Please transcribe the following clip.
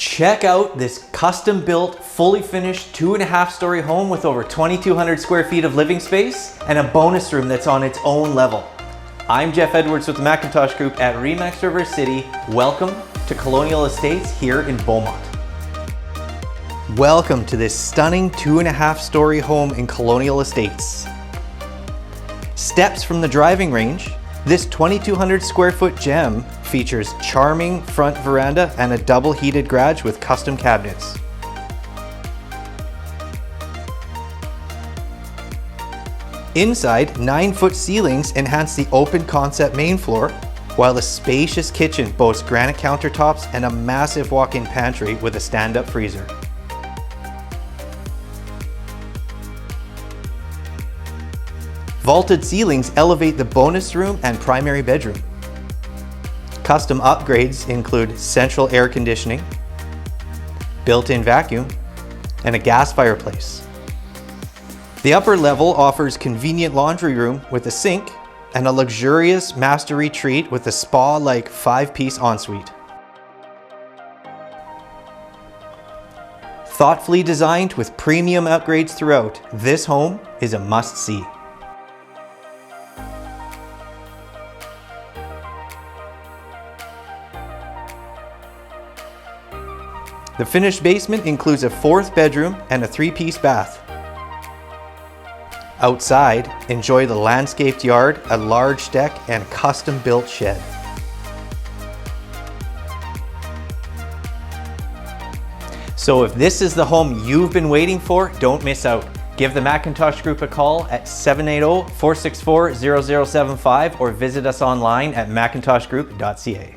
Check out this custom-built, fully finished 2.5-story home with over 2,200 square feet of living space and a bonus room that's on its own level. I'm Jeff Edwards with the Macintosh Group at RE/MAX River City. Welcome to Coloniale Estates here in Beaumont. Welcome to this stunning 2.5-story home in Coloniale Estates. Steps from the driving range, this 2,200 square foot gem features charming front veranda and a double heated garage with custom cabinets. Inside, 9-foot ceilings enhance the open concept main floor, while the spacious kitchen boasts granite countertops and a massive walk-in pantry with a stand-up freezer. Vaulted ceilings elevate the bonus room and primary bedroom. Custom upgrades include central air conditioning, built-in vacuum, and a gas fireplace. The upper level offers convenient laundry room with a sink and a luxurious master retreat with a spa-like 5-piece ensuite. Thoughtfully designed with premium upgrades throughout, this home is a must-see. The finished basement includes a 4th bedroom and a 3-piece bath. Outside, enjoy the landscaped yard, a large deck, and custom-built shed. So if this is the home you've been waiting for, don't miss out. Give the Macintosh Group a call at 780-464-0075 or visit us online at macintoshgroup.ca.